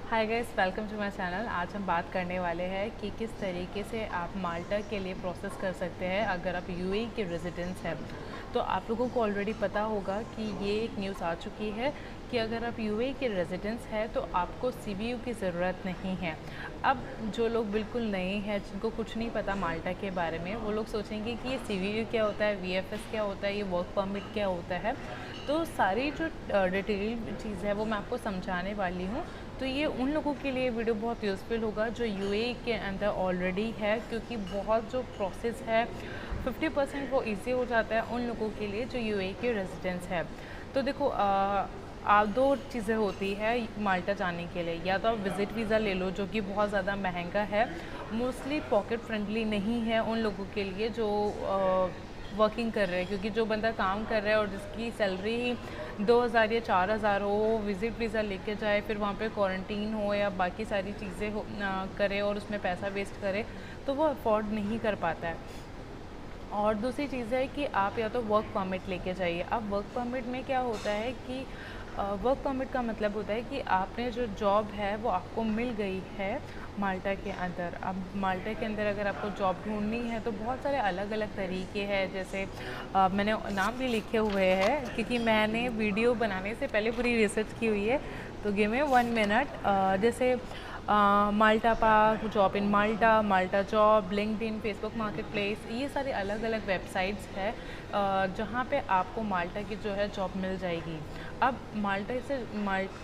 Hi guys, welcome to my channel. आज हम बात करने वाले हैं कि किस तरीके से आप माल्टा के लिए प्रोसेस कर सकते हैं अगर आप यूएई के रेजिडेंट्स हैं। तो आप लोगों को ऑलरेडी पता होगा कि ये एक न्यूज़ आ चुकी है कि अगर आप यूएई के रेजिडेंट्स हैं तो आपको सीवीयू की ज़रूरत नहीं है। अब जो लोग बिल्कुल नए हैं, जिनको कुछ नहीं पता माल्टा के बारे में, वो लोग सोचेंगे कि ये सीवीयू क्या होता है, वीएफएस क्या होता है, ये वर्क परमिट क्या होता है। तो सारी जो डिटेल चीज़ है वो मैं आपको समझाने वाली हूँ। तो ये उन लोगों के लिए वीडियो बहुत यूज़फुल होगा जो यूएई के अंदर ऑलरेडी है, क्योंकि बहुत जो प्रोसेस है 50% वो इजी हो जाता है उन लोगों के लिए जो यूएई के रेजिडेंट्स है। तो देखो, दो चीज़ें होती है माल्टा जाने के लिए। या तो आप विज़िट वीज़ा ले लो जो कि बहुत ज़्यादा महंगा है, मोस्टली पॉकेट फ्रेंडली नहीं है उन लोगों के लिए जो वर्किंग कर रहे हैं, क्योंकि जो बंदा काम कर रहा है और जिसकी सैलरी ही 2000 या 4000 हो, वो विज़िट वीज़ा लेके जाए, फिर वहाँ पे क्वारंटीन हो या बाकी सारी चीज़ें हो करे और उसमें पैसा वेस्ट करे, तो वो अफोर्ड नहीं कर पाता है। और दूसरी चीज़ है कि आप या तो वर्क परमिट लेके जाइए। अब वर्क परमिट में क्या होता है कि वर्क परमिट का मतलब होता है कि आपने जो जॉब है वो आपको मिल गई है माल्टा के अंदर। अब माल्टा के अंदर अगर आपको जॉब ढूंढनी है तो बहुत सारे अलग अलग तरीके हैं। जैसे मैंने नाम भी लिखे हुए हैं क्योंकि मैंने वीडियो बनाने से पहले पूरी रिसर्च की हुई है। तो गिव मी 1 मिनट। जैसे Malta park, job in Malta, Malta job, LinkedIn, Facebook marketplace, ये सारे अलग अलग वेबसाइट्स है जहाँ पे आपको माल्टा की जो है जॉब मिल जाएगी। अब माल्टा से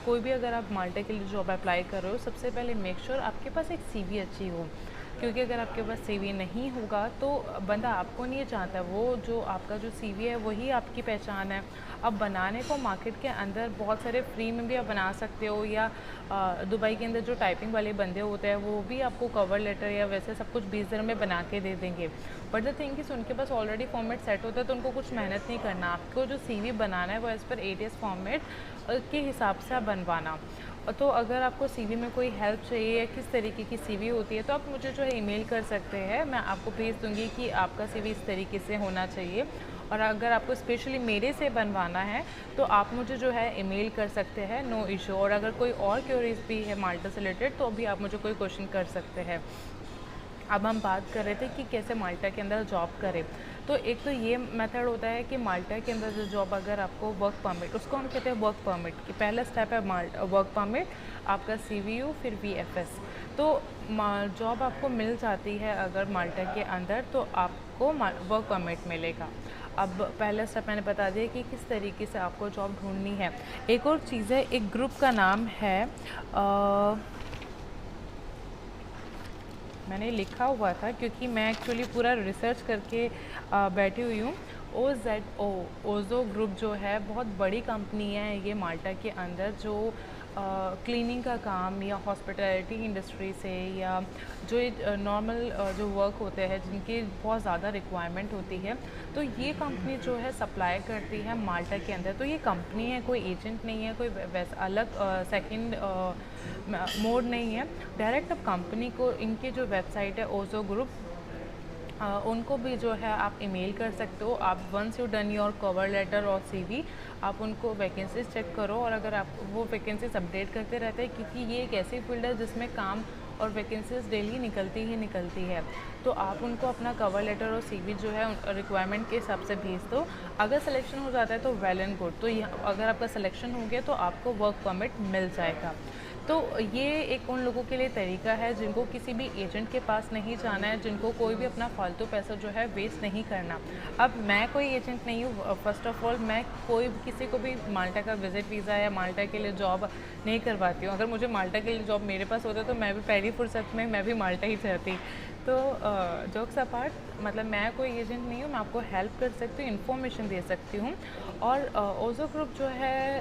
कोई भी अगर आप माल्टा के लिए जॉब अप्लाई कर रहे हो, सबसे पहले मेक श्योर आपके पास एक सीवी अच्छी हो, क्योंकि अगर आपके पास सीवी नहीं होगा तो बंदा आपको नहीं चाहता। वो जो आपका जो सीवी है वही आपकी पहचान है। अब बनाने को मार्केट के अंदर बहुत सारे फ्री में भी आप बना सकते हो, या दुबई के अंदर जो टाइपिंग वाले बंदे होते हैं वो भी आपको कवर लेटर या वैसे सब कुछ 20 दिन में बना के दे देंगे। बट द थिंग इज़ उनके पास ऑलरेडी फॉर्मेट सेट होता है, तो उनको कुछ मेहनत नहीं करना। आपको जो सीवी बनाना है वो एज़ पर एटीएस फॉर्मेट के हिसाब से आप बनवाना। तो अगर आपको सीवी में कोई हेल्प चाहिए या किस तरीके की सीवी होती है तो आप मुझे जो है ईमेल कर सकते हैं। मैं आपको भेज दूँगी कि आपका सीवी इस तरीके से होना चाहिए। और अगर आपको स्पेशली मेरे से बनवाना है तो आप मुझे जो है ईमेल कर सकते हैं, नो इशू। और अगर कोई और क्वेरीज भी है माल्टा से रिलेटेड तो भी आप मुझे कोई क्वेश्चन कर सकते हैं। अब हम बात कर रहे थे कि कैसे माल्टा के अंदर जॉब करें। तो एक तो ये मेथड होता है कि माल्टा के अंदर जो जॉब, अगर आपको वर्क परमिट, उसको हम कहते हैं वर्क परमिट की पहला स्टेप है माल्टा वर्क परमिट, आपका सीवीयू, फिर वीएफएस। तो जॉब आपको मिल जाती है अगर माल्टा के अंदर, तो आपको वर्क परमिट मिलेगा। अब पहला स्टेप मैंने बता दिया कि किस तरीके से आपको जॉब ढूंढनी है। एक और चीज़ है, एक ग्रुप का नाम है मैंने लिखा हुआ था क्योंकि मैं एक्चुअली पूरा रिसर्च करके बैठी हुई हूँ। OZO, ओजो ग्रुप जो है बहुत बड़ी कंपनी है ये माल्टा के अंदर, जो क्लीनिंग का काम या हॉस्पिटैलिटी इंडस्ट्री से, या जो नॉर्मल जो वर्क होते हैं जिनकी बहुत ज़्यादा रिक्वायरमेंट होती है, तो ये कंपनी जो है सप्लाई करती है माल्टा के अंदर। तो ये कंपनी है, कोई एजेंट नहीं है, कोई वैसा अलग सेकंड मोड नहीं है। डायरेक्ट अब कंपनी को, इनकी जो वेबसाइट है ओजो ग्रुप, उनको भी जो है आप ईमेल कर सकते हो। आप once you done your cover letter और सीवी, आप उनको वैकेंसीज चेक करो। और अगर आप वो वैकेंसीज अपडेट करते रहते हैं, क्योंकि ये एक ऐसी फील्ड है जिसमें काम और वैकेंसीज डेली निकलती ही निकलती है, तो आप उनको अपना कवर लेटर और सीवी जो है रिक्वायरमेंट के हिसाब से भेज दो। अगर सिलेक्शन हो जाता है तो वेल एंड गुड। तो अगर आपका सिलेक्शन हो गया तो आपको वर्क परमिट मिल जाएगा। तो ये एक उन लोगों के लिए तरीका है जिनको किसी भी एजेंट के पास नहीं जाना है, जिनको कोई भी अपना फालतू पैसा जो है वेस्ट नहीं करना। अब मैं कोई एजेंट नहीं हूँ, फर्स्ट ऑफ ऑल मैं कोई किसी को भी माल्टा का विज़िट वीज़ा या माल्टा के लिए जॉब नहीं करवाती हूँ। अगर मुझे माल्टा के लिए जॉब मेरे पास होता तो मैं भी पहली फुर्सत में मैं भी माल्टा ही चाहती। तो जोक्स अपार्ट, मतलब मैं कोई एजेंट नहीं हूँ, मैं आपको हेल्प कर सकती हूँ, इन्फॉर्मेशन दे सकती हूँ। और ओजो ग्रुप जो है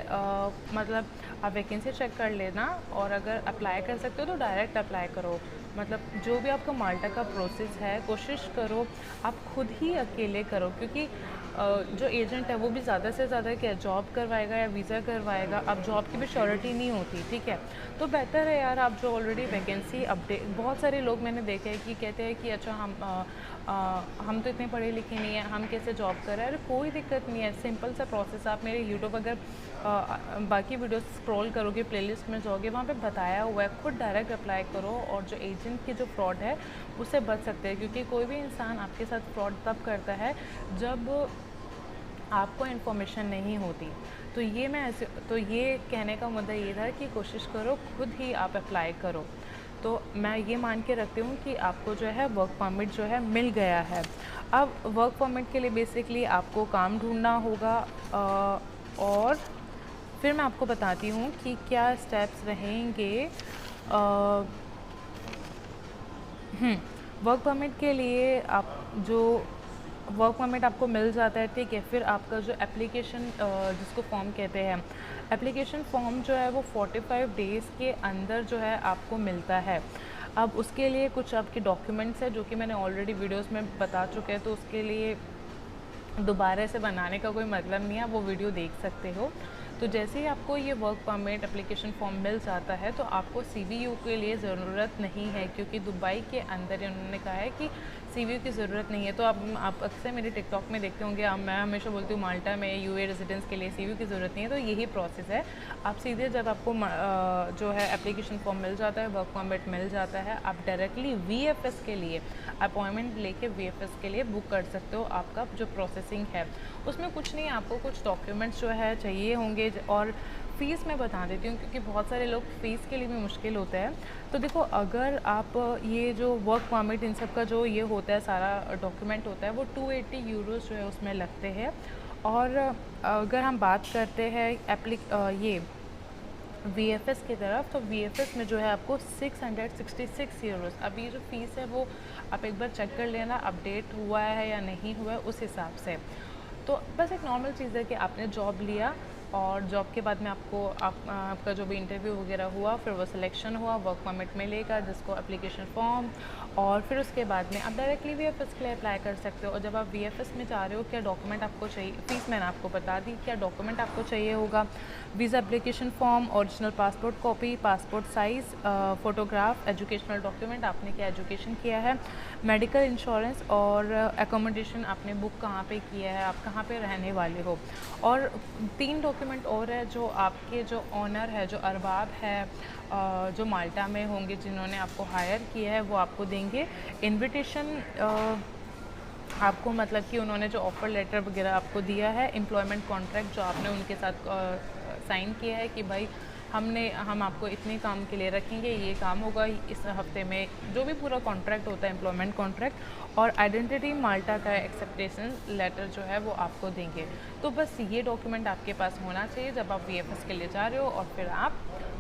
मतलब आप वैकेंसी चेक कर लेना, और अगर अप्लाई कर सकते हो तो डायरेक्ट अप्लाई करो। मतलब जो भी आपका माल्टा का प्रोसेस है, कोशिश करो आप खुद ही अकेले करो, क्योंकि जो एजेंट है वो भी ज़्यादा से ज़्यादा क्या जॉब करवाएगा या वीज़ा करवाएगा, अब जॉब की भी श्योरिटी नहीं होती, ठीक है। तो बेहतर है यार आप जो ऑलरेडी वैकेंसी अपडेट, बहुत सारे लोग मैंने देखे हैं कि कहते हैं कि अच्छा हम तो इतने पढ़े लिखे नहीं हैं, हम कैसे जॉब कर रहे हैं। अरे कोई दिक्कत नहीं है, सिंपल सा प्रोसेस। आप मेरे यूट्यूब अगर बाकी वीडियोस स्क्रॉल करोगे, प्लेलिस्ट में जाओगे, वहाँ पे बताया हुआ है, खुद डायरेक्ट अप्लाई करो और जो एजेंट की जो फ्रॉड है उससे बच सकते हैं, क्योंकि कोई भी इंसान आपके साथ फ्रॉड तब करता है जब आपको इन्फॉर्मेशन नहीं होती। तो ये कहने का मुद्दा ये था कि कोशिश करो खुद ही आप अप्लाई करो। तो मैं ये मान के रखती हूँ कि आपको जो है वर्क परमिट जो है मिल गया है। अब वर्क परमिट के लिए बेसिकली आपको काम ढूंढना होगा, और फिर मैं आपको बताती हूँ कि क्या स्टेप्स रहेंगे। वर्क परमिट के लिए आप जो वर्क परमिट आपको मिल जाता है, ठीक है। फिर आपका जो एप्लीकेशन जिसको फॉर्म कहते हैं, एप्लीकेशन फॉर्म जो है वो 45 डेज़ के अंदर जो है आपको मिलता है। अब उसके लिए कुछ आपके डॉक्यूमेंट्स हैं जो कि मैंने ऑलरेडी वीडियोस में बता चुके हैं, तो उसके लिए दोबारा से बनाने का कोई मतलब नहीं है, वो वीडियो देख सकते हो। तो जैसे ही आपको ये वर्क परमिट एप्लीकेशन फॉर्म मिल जाता है तो आपको CVU के लिए ज़रूरत नहीं है, क्योंकि दुबई के अंदर उन्होंने कहा है कि CVU की ज़रूरत नहीं है। तो आप अक्सर मेरे टिकटॉक में देखते होंगे, मैं हमेशा बोलती हूँ माल्टा में UAE रेजिडेंस के लिए CVU की ज़रूरत नहीं है। तो यही प्रोसेस है, आप सीधे जब आपको जो है एप्लीकेशन फॉर्म मिल जाता है, वर्क परमिट मिल जाता है, आप डायरेक्टली VFS के लिए अपॉइंटमेंट लेके VFS के लिए बुक कर सकते हो। आपका जो प्रोसेसिंग है उसमें कुछ नहीं, आपको कुछ डॉक्यूमेंट्स जो है चाहिए होंगे। और फ़ीस मैं बता देती हूँ, क्योंकि बहुत सारे लोग फ़ीस के लिए भी मुश्किल होता है। तो देखो, अगर आप ये जो वर्क परमिट इन सब का जो ये होता है, सारा डॉक्यूमेंट होता है, वो 280 यूरोज़ जो है उसमें लगते हैं। और अगर हम बात करते हैं ये VFS की तरफ, तो VFS में जो है आपको 666 यूरोज़। अब ये जो फ़ीस है वो आप एक बार चेक कर लेना अपडेट हुआ है या नहीं हुआ है उस हिसाब से। तो बस एक नॉर्मल चीज़ है कि आपने जॉब लिया और जॉब के बाद में आपका जो भी इंटरव्यू वगैरह हुआ, फिर वो सिलेक्शन हुआ, वर्क परमिट मिलेगा जिसको एप्लीकेशन फॉर्म, और फिर उसके बाद में आप डायरेक्टली VFS के लिए अप्लाई कर सकते हो। और जब आप VFS में जा रहे हो, क्या डॉक्यूमेंट आपको चाहिए, फ़ीस मैंने आपको बता दी, क्या डॉक्यूमेंट आपको चाहिए होगा। Visa application form, original passport copy, passport size photograph, educational document, आपने क्या एजुकेशन किया है, मेडिकल इंश्योरेंस, और एकोमोडेशन आपने बुक कहाँ पे किया है, आप कहाँ पे रहने वाले हो। और 3 डॉक्यूमेंट और है जो आपके जो ऑनर है, जो अरबाब है, जो माल्टा में होंगे, जिन्होंने आपको हायर किया है, वो आपको देंगे इनविटेशन। आपको मतलब कि उन्होंने जो ऑफ़र लेटर वगैरह आपको दिया है, एम्प्लॉयमेंट कॉन्ट्रैक्ट जो आपने उनके साथ साइन किया है कि भाई हम आपको इतने काम के लिए रखेंगे, ये काम होगा इस हफ्ते में, जो भी पूरा कॉन्ट्रैक्ट होता है एम्प्लॉयमेंट कॉन्ट्रैक्ट, और आइडेंटिटी माल्टा का एक्सेप्टेशन लेटर जो है वो आपको देंगे। तो बस ये डॉक्यूमेंट आपके पास होना चाहिए जब आप VFS के लिए जा रहे हो, और फिर आप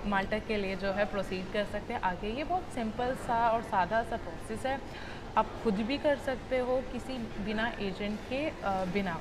माल्टा के लिए जो है प्रोसीड कर सकते हैं आगे। ये बहुत सिंपल सा और सादा सा प्रोसेस है, आप खुद भी कर सकते हो किसी बिना एजेंट के बिना।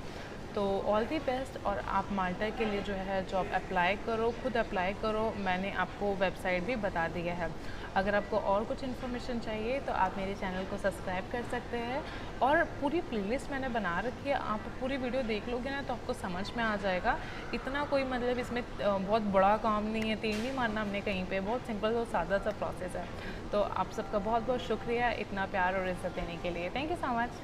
तो ऑल दी बेस्ट, और आप माल्टा के लिए जो है जॉब अप्लाई करो, खुद अप्लाई करो। मैंने आपको वेबसाइट भी बता दिया है। अगर आपको और कुछ इन्फॉर्मेशन चाहिए तो आप मेरे चैनल को सब्सक्राइब कर सकते हैं, और पूरी प्लेलिस्ट मैंने बना रखी है, आप पूरी वीडियो देख लोगे ना तो आपको समझ में आ जाएगा। इतना कोई मतलब इसमें बहुत बड़ा काम नहीं है, तीर नहीं मारना हमने कहीं पे, बहुत सिंपल और सादा सा प्रोसेस है। तो आप सबका बहुत बहुत शुक्रिया इतना प्यार और इज्जत देने के लिए। Thank you so much.